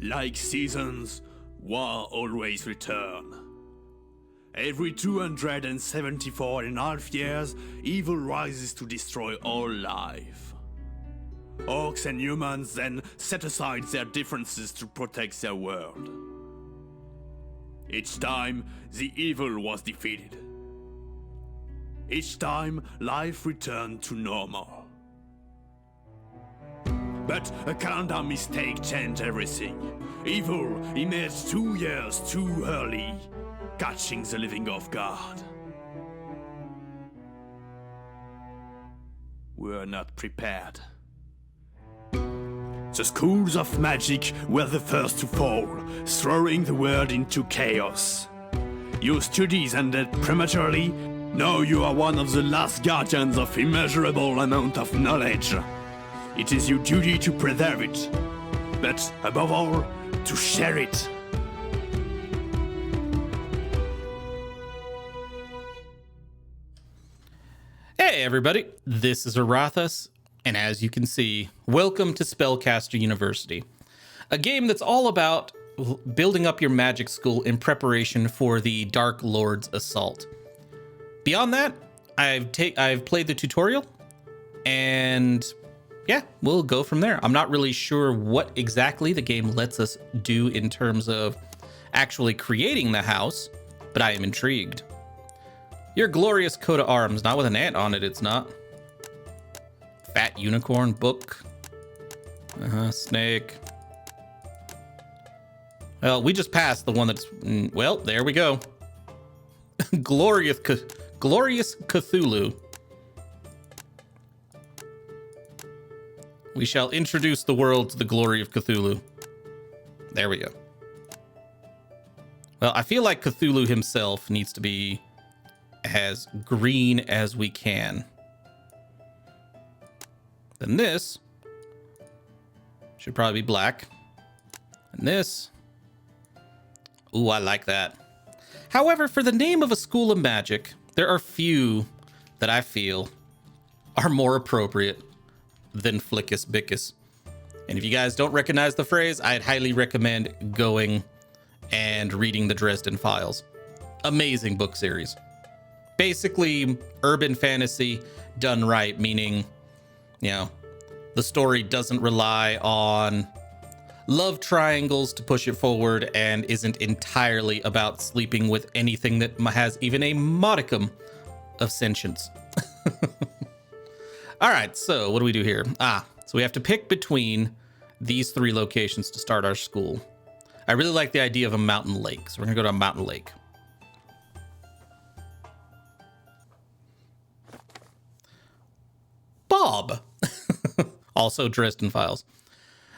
Like seasons, war always return. Every 274.5 years, evil rises to destroy all life. Orcs and humans then set aside their differences to protect their world. Each time, the evil was defeated. Each time, life returned to normal. But a calendar mistake changed everything. Evil emerged 2 years too early, catching the living off guard. We're not prepared. The schools of magic were the first to fall, throwing the world into chaos. Your studies ended prematurely. Now you are one of the last guardians of immeasurable amount of knowledge. It is your duty to preserve it, but above all, to share it. Hey everybody, this is Aurathas, and as you can see, welcome to Spellcaster University, a game that's all about building up your magic school in preparation for the Dark Lord's assault. Beyond that, I've played the tutorial, and yeah, we'll go from there. I'm not really sure what exactly the game lets us do in terms of actually creating the house, but I am intrigued. Your glorious coat of arms, not with an ant on it, it's not. Fat unicorn book. Snake. Well, we just passed the one that's, well, there we go. Glorious Cthulhu. We shall introduce the world to the glory of Cthulhu. There we go. Well, I feel like Cthulhu himself needs to be as green as we can. Then this should probably be black. And this, ooh, I like that. However, for the name of a school of magic, there are few that I feel are more appropriate than Flickus Biccus. And if you guys don't recognize the phrase, I'd highly recommend going and reading the Dresden Files. Amazing book series. Basically, urban fantasy done right, meaning, you know, the story doesn't rely on love triangles to push it forward and isn't entirely about sleeping with anything that has even a modicum of sentience. All right, so what do we do here? So we have to pick between these three locations to start our school. I really like the idea of a mountain lake, so we're gonna go to a mountain lake. Bob. Also Dresden Files.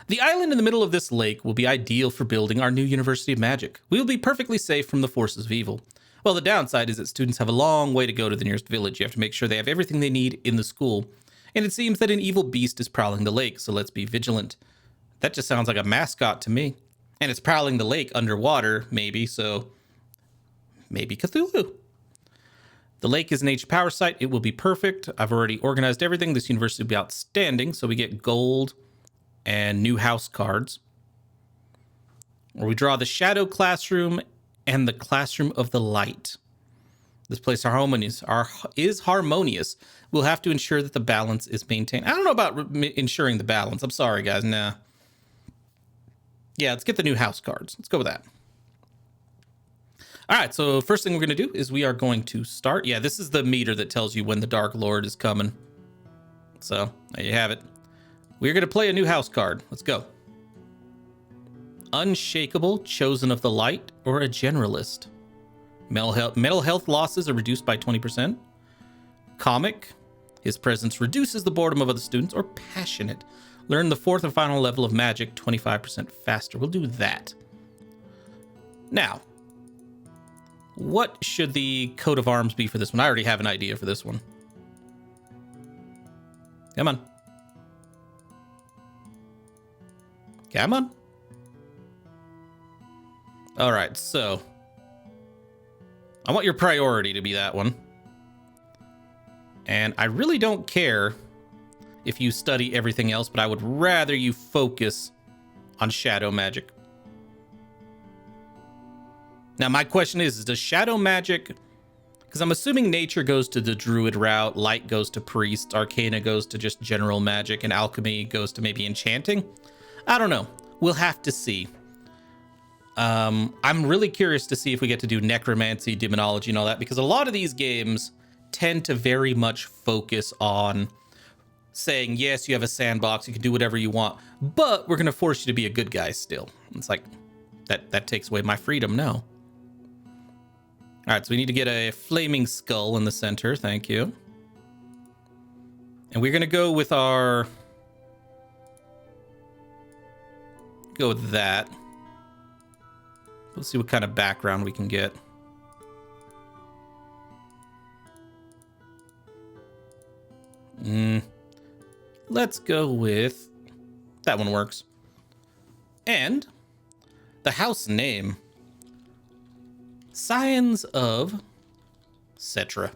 The island in the middle of this lake will be ideal for building our new University of Magic. We will be perfectly safe from the forces of evil. Well, the downside is that students have a long way to go to the nearest village. You have to make sure they have everything they need in the school. And it seems that an evil beast is prowling the lake, so let's be vigilant. That just sounds like a mascot to me. And it's prowling the lake underwater, maybe, so maybe Cthulhu. The lake is an H power site. It will be perfect. I've already organized everything. This university will be outstanding, so we get gold and new house cards. Or we draw the shadow classroom and the classroom of the light. This place is harmonious. We'll have to ensure that the balance is maintained. I don't know about ensuring the balance. I'm sorry, guys. Nah. Yeah, let's get the new house cards. Let's go with that. All right, so first thing we're going to do is we are going to start. Yeah, this is the meter that tells you when the Dark Lord is coming. So, there you have it. We're going to play a new house card. Let's go. Unshakable, Chosen of the Light, or a Generalist. Mental health losses are reduced by 20%. Comic, his presence reduces the boredom of other students. Or passionate, learn the fourth and final level of magic 25% faster. We'll do that. Now, what should the coat of arms be for this one? I already have an idea for this one. Come on. Come on. All right, so I want your priority to be that one. And I really don't care if you study everything else, but I would rather you focus on shadow magic. Now, my question is does shadow magic... Because I'm assuming nature goes to the druid route, light goes to priest, arcana goes to just general magic, and alchemy goes to maybe enchanting. I don't know. We'll have to see. I'm really curious to see if we get to do necromancy, demonology, and all that, because a lot of these games tend to very much focus on saying, yes, you have a sandbox, you can do whatever you want, but we're going to force you to be a good guy still. It's like, that takes away my freedom, no. All right, so we need to get a flaming skull in the center. Thank you. And we're going to go with our... Go with that. Let's see what kind of background we can get. Let's go with... That one works. And the house name... Scions of Cetra. I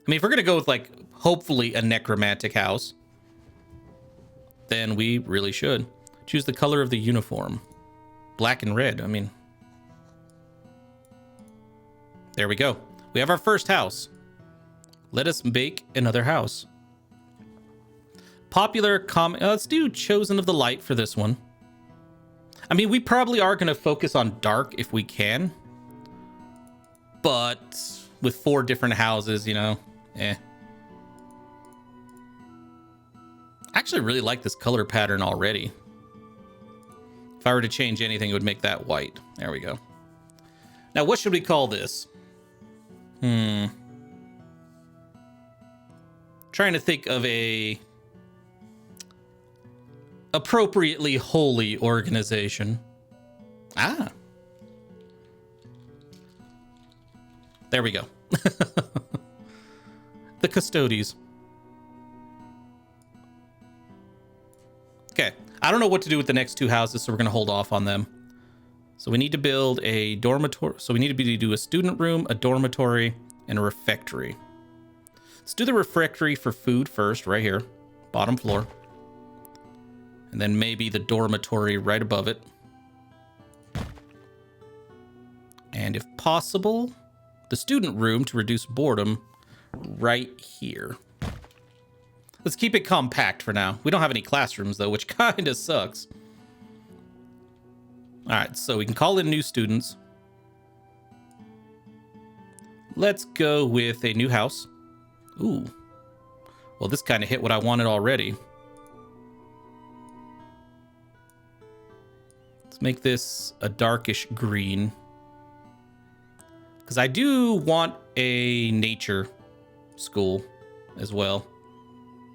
mean, if we're going to go with, like, hopefully a necromantic house, then we really should. Choose the color of the uniform. Black and red. I mean, there we go. We have our first house. Let us make another house. Popular comic. Let's do Chosen of the Light for this one. I mean, we probably are going to focus on dark if we can. But with 4 different houses, you know, I actually really like this color pattern already. If I were to change anything, it would make that white. There we go. Now, what should we call this? Trying to think of a appropriately holy organization. Ah. There we go. The Custodies. Okay. I don't know what to do with the next 2 houses, so we're going to hold off on them. So we need to build a dormitory. So we need to do a student room, a dormitory, and a refectory. Let's do the refectory for food first, right here. Bottom floor. And then maybe the dormitory right above it. And if possible... the student room to reduce boredom right here. Let's keep it compact for now. We don't have any classrooms, though, which kind of sucks. All right, so we can call in new students. Let's go with a new house. Ooh. Well, this kind of hit what I wanted already. Let's make this a darkish green. Because I do want a nature school as well.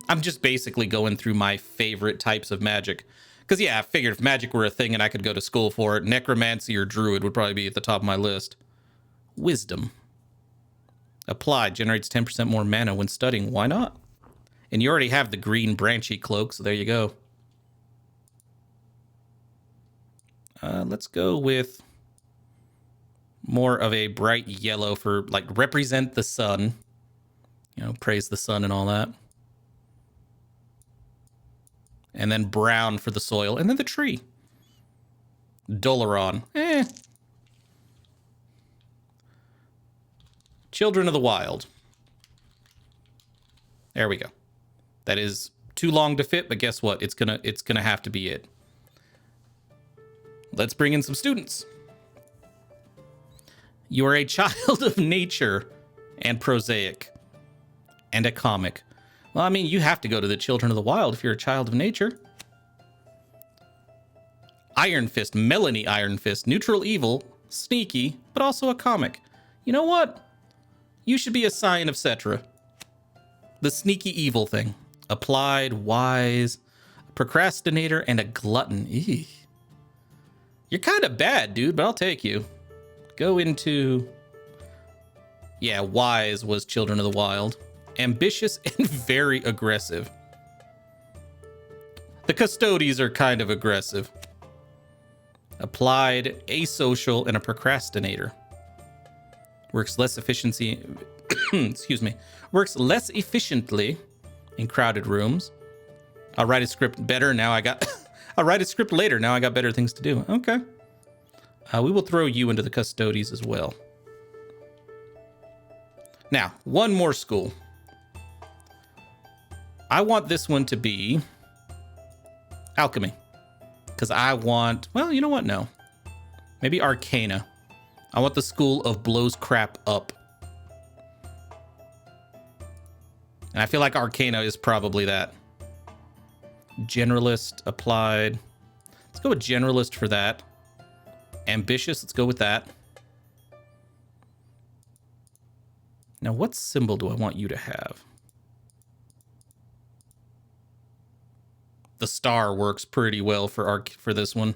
I'm just basically going through my favorite types of magic. Because, yeah, I figured if magic were a thing and I could go to school for it, necromancy or druid would probably be at the top of my list. Wisdom. Applied. Generates 10% more mana when studying. Why not? And you already have the green branchy cloak, so there you go. Let's go with... more of a bright yellow for, like, represent the sun. You know, praise the sun and all that. And then brown for the soil. And then the tree. Dolaron. Children of the Wild. There we go. That is too long to fit, but guess what? It's gonna have to be it. Let's bring in some students. You are a child of nature and prosaic and a comic. Well, I mean, you have to go to the Children of the Wild if you're a child of nature. Iron Fist, Melanie Iron Fist, neutral evil, sneaky, but also a comic. You know what? You should be a Scion of Cetra. The sneaky evil thing. Applied, wise, procrastinator, and a glutton. Eek. You're kind of bad, dude, but I'll take you. Go into... yeah, wise was Children of the Wild. Ambitious and very aggressive. The Custodies are kind of aggressive. Applied, asocial, and a procrastinator. Works less efficiency... excuse me. Works less efficiently in crowded rooms. I'll write a script better, now I got... I'll write a script later, now I got better things to do. Okay. We will throw you into the custodies as well. Now, one more school. I want this one to be alchemy. Because I want, well, you know what? No. Maybe arcana. I want the school of blows crap up. And I feel like arcana is probably that. Generalist applied. Let's go with generalist for that. Ambitious, let's go with that. Now, what symbol do I want you to have? The star works pretty well for this one.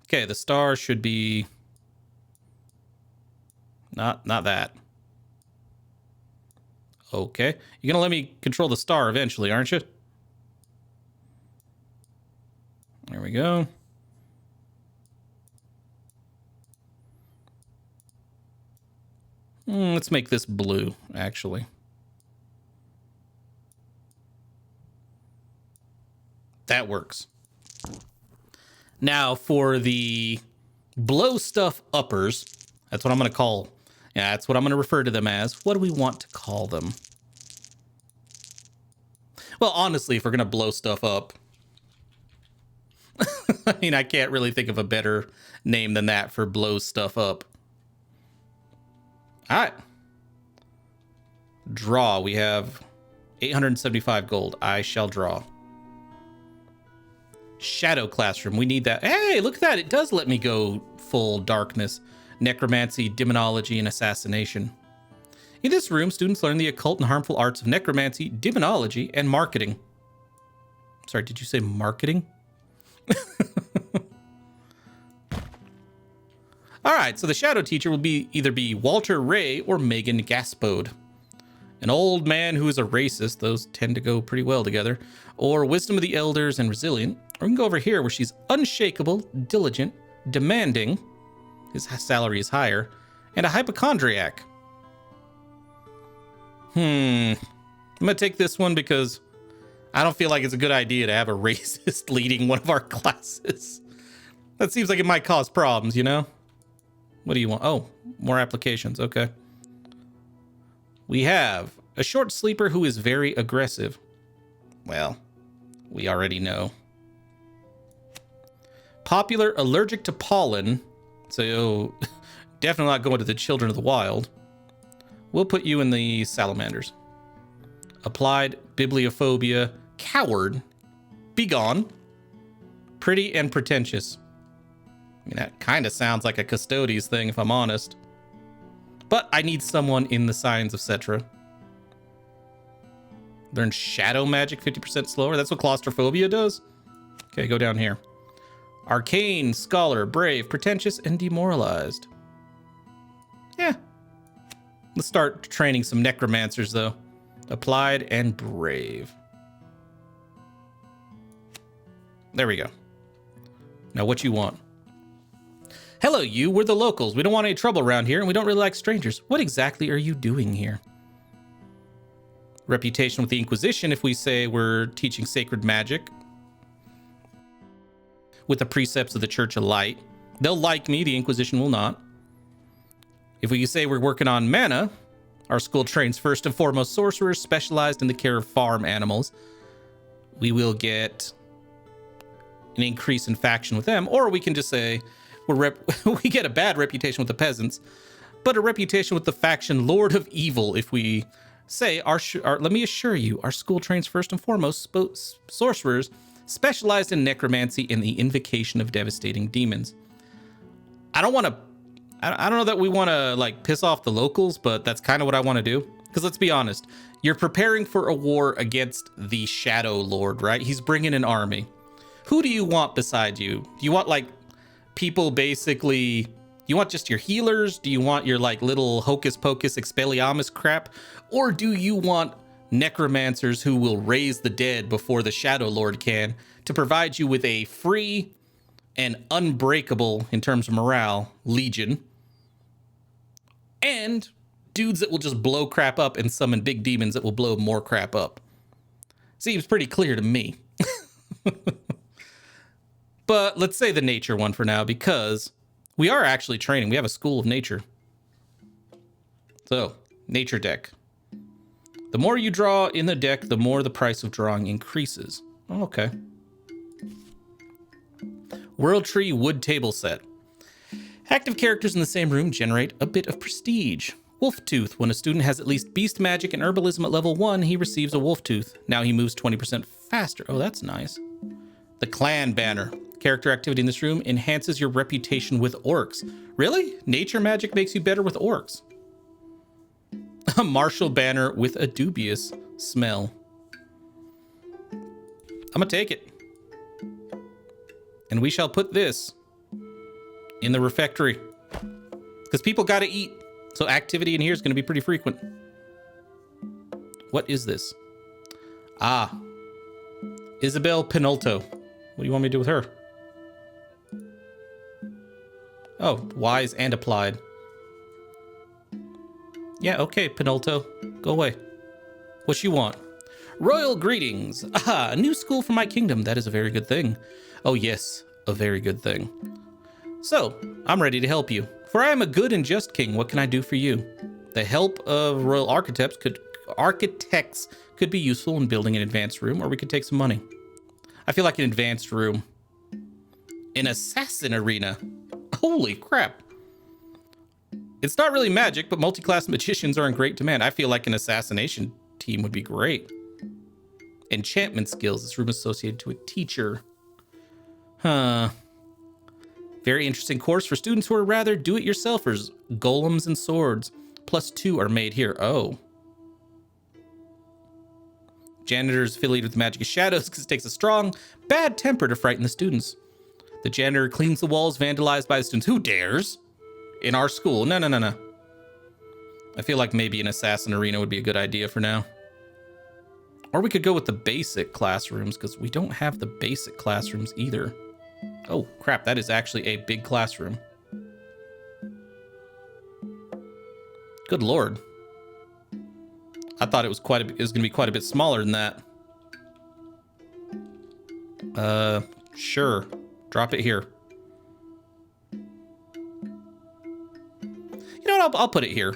Okay, the star should be not that. Okay, you're gonna let me control the star eventually, aren't you? There we go. Let's make this blue, actually. That works. Now for the blow stuff uppers, that's what I'm going to call. Yeah, that's what I'm going to refer to them as. What do we want to call them? Well, honestly, if we're going to blow stuff up, I mean, I can't really think of a better name than that for blow stuff up. All right. Draw. We have 875 gold. I shall draw. Shadow classroom. We need that. Hey, look at that. It does let me go full darkness. Necromancy, demonology, and assassination. In this room, students learn the occult and harmful arts of necromancy, demonology, and marketing. Sorry, did you say marketing? All right, so the shadow teacher will either be Walter Ray or Megan Gaspode. An old man who is a racist, those tend to go pretty well together, or wisdom of the elders and resilient. Or we can go over here where she's unshakable, diligent, demanding, his salary is higher, and a hypochondriac. I'm gonna take this one because I don't feel like it's a good idea to have a racist leading one of our classes. That seems like it might cause problems, you know? What do you want? Oh, more applications. Okay. We have a short sleeper who is very aggressive. Well, we already know. Popular, allergic to pollen. So definitely not going to the children of the wild. We'll put you in the salamanders. Applied, bibliophobia, coward, begone, pretty and pretentious. I mean, that kind of sounds like a custodes thing, if I'm honest. But I need someone in the signs of Cetra. Learn shadow magic 50% slower. That's what claustrophobia does. Okay, go down here. Arcane, scholar, brave, pretentious, and demoralized. Yeah. Let's start training some necromancers, though. Applied and brave. There we go. Now, what you want? Hello, you. We're the locals. We don't want any trouble around here, and we don't really like strangers. What exactly are you doing here? Reputation with the Inquisition, if we say we're teaching sacred magic with the precepts of the Church of Light. They'll like me. The Inquisition will not. If we say we're working on mana, our school trains first and foremost sorcerers specialized in the care of farm animals. We will get an increase in faction with them, or we can just say we get a bad reputation with the peasants, but a reputation with the faction Lord of Evil. If we say let me assure you, our school trains first and foremost sorcerers specialized in necromancy and the invocation of devastating demons. I don't know that we want to like piss off the locals, but that's kind of what I want to do. Because let's be honest, you're preparing for a war against the Shadow Lord, right? He's bringing an army. Who do you want beside you? Do you want like people basically, you want just your healers? Do you want your like little hocus pocus Expelliarmus crap? Or do you want necromancers who will raise the dead before the Shadow Lord can, to provide you with a free and unbreakable, in terms of morale, legion, and dudes that will just blow crap up and summon big demons that will blow more crap up? Seems pretty clear to me. But let's say the nature one for now, because we are actually training. We have a school of nature. So, nature deck. The more you draw in the deck, the more the price of drawing increases. Oh, okay. World Tree Wood Table Set. Active characters in the same room generate a bit of prestige. Wolf Tooth. When a student has at least beast magic and herbalism at level 1, he receives a wolf tooth. Now he moves 20% faster. Oh, that's nice. The Clan Banner. Character activity in this room enhances your reputation with orcs. Really? Nature magic makes you better with orcs. A martial banner with a dubious smell. I'm gonna take it. And we shall put this in the refectory. Because people gotta eat. So activity in here is gonna be pretty frequent. What is this? Ah. Isabel Pinolto. What do you want me to do with her? Oh, wise and applied. Yeah, okay, Pinolto. Go away. What you want? Royal greetings. Aha, a new school for my kingdom. That is a very good thing. Oh yes, a very good thing. So, I'm ready to help you. For I am a good and just king. What can I do for you? The help of royal architects could be useful in building an advanced room, or we could take some money. I feel like an advanced room. An assassin arena. Holy crap. It's not really magic, but multi-class magicians are in great demand. I feel like an assassination team would be great. Enchantment skills. This room is associated to a teacher. Huh. Very interesting course for students who are rather do-it-yourselfers. Golems and swords. +2 are made here. Oh. Janitor is affiliated with Magic of Shadows because it takes a strong, bad temper to frighten the students. The janitor cleans the walls vandalized by the students. Who dares? In our school. No. I feel like maybe an assassin arena would be a good idea for now. Or we could go with the basic classrooms because we don't have the basic classrooms either. Oh, crap. That is actually a big classroom. Good lord. I thought it was going to be quite a bit smaller than that. Sure. Drop it here. You know what? I'll put it here.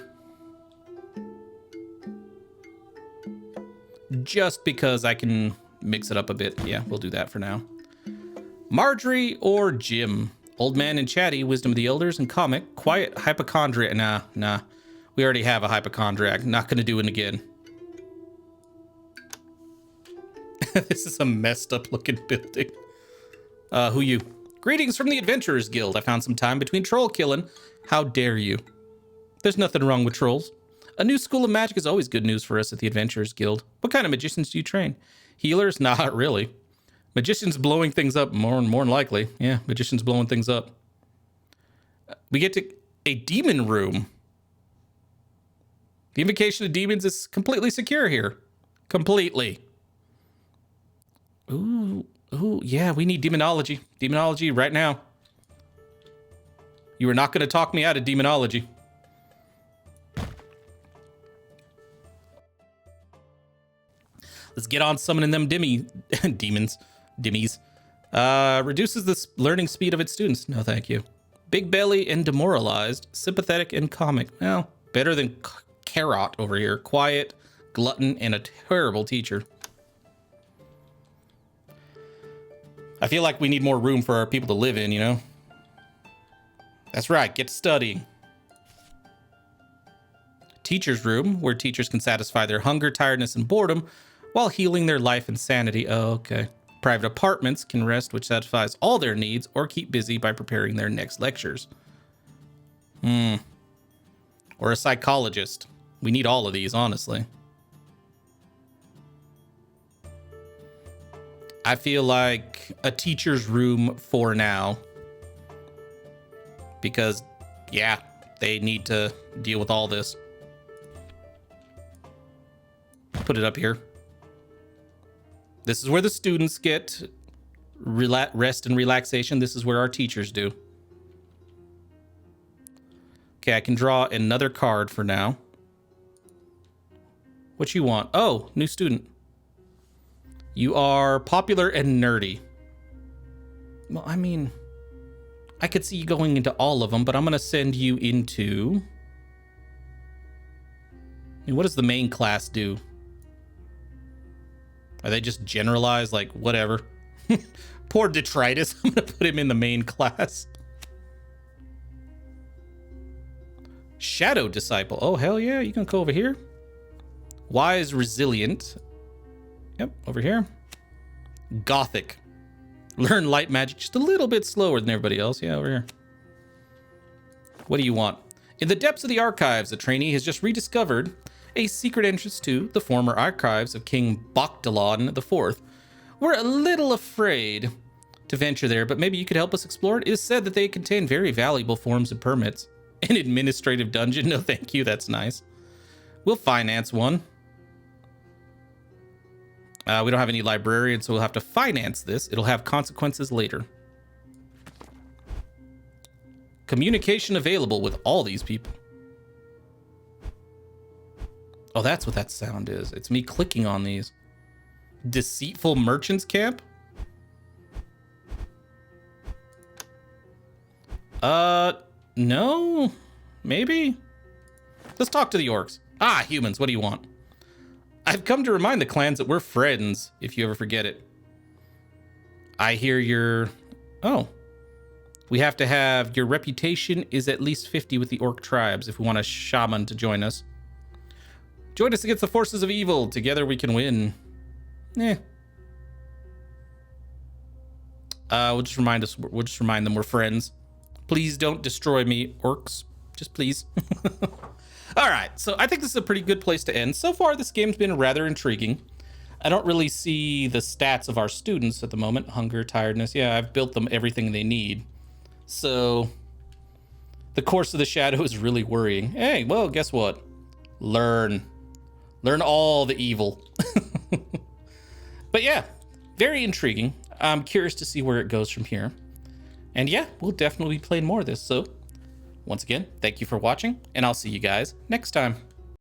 Just because I can mix it up a bit. Yeah, we'll do that for now. Marjorie or Jim? Old man and chatty, wisdom of the elders, and comic. Quiet hypochondriac. Nah. We already have a hypochondriac. Not gonna do it again. This is a messed up looking building. Who you? Greetings from the Adventurers Guild. I found some time between troll killing. How dare you? There's nothing wrong with trolls. A new school of magic is always good news for us at the Adventurers Guild. What kind of magicians do you train? Healers? Not really. Magicians blowing things up, more than likely. Yeah, magicians blowing things up. We get to a demon room. The invocation of demons is completely secure here. Completely. Ooh, yeah, we need demonology. Demonology right now. You are not going to talk me out of demonology. Let's get on summoning them demons. Reduces the learning speed of its students. No, thank you. Big belly and demoralized. Sympathetic and comic. Well, better than Carrot over here. Quiet, glutton, and a terrible teacher. I feel like we need more room for our people to live in, you know? That's right, get to studying. Teacher's room, where teachers can satisfy their hunger, tiredness, and boredom while healing their life and sanity. Oh, okay. Private apartments can rest, which satisfies all their needs, or keep busy by preparing their next lectures. Or a psychologist. We need all of these, honestly. I feel like a teacher's room for now. Because, yeah, they need to deal with all this. Put it up here. This is where the students get rest and relaxation. This is where our teachers do. Okay, I can draw another card for now. What you want? Oh, new student. You are popular and nerdy. Well, I mean, I could see you going into all of them, but I'm going to send you into... I mean, what does the main class do? Are they just generalized, like, whatever? Poor detritus. I'm going to put him in the main class. Shadow Disciple. Oh, hell yeah. You can go over here. Wise Resilient. Yep, over here. Gothic. Learn light magic just a little bit slower than everybody else. Yeah, over here. What do you want? In the depths of the archives, a trainee has just rediscovered a secret entrance to the former archives of King Bokdalon IV. We're a little afraid to venture there, but maybe you could help us explore it. It is said that they contain very valuable forms of permits. An administrative dungeon? No, thank you. That's nice. We'll finance one. We don't have any librarians, so we'll have to finance this. It'll have consequences later. Communication available with all these people. Oh, that's what that sound is. It's me clicking on these. Deceitful Merchants Camp? No? Maybe? Let's talk to the orcs. Ah, humans, what do you want? I've come to remind the clans that we're friends, if you ever forget it. I hear your... Oh. We have to have... Your reputation is at least 50 with the orc tribes if we want a shaman to join us. Join us against the forces of evil. Together we can win. We'll just remind them we're friends. Please don't destroy me, orcs. Just please. All right, so I think this is a pretty good place to end. So far, this game's been rather intriguing. I don't really see the stats of our students at the moment. Hunger, tiredness. Yeah, I've built them everything they need. So the Course of the Shadow is really worrying. Hey, well, guess what? Learn all the evil. But yeah, very intriguing. I'm curious to see where it goes from here. And yeah, we'll definitely be playing more of this. So once again, thank you for watching, and I'll see you guys next time.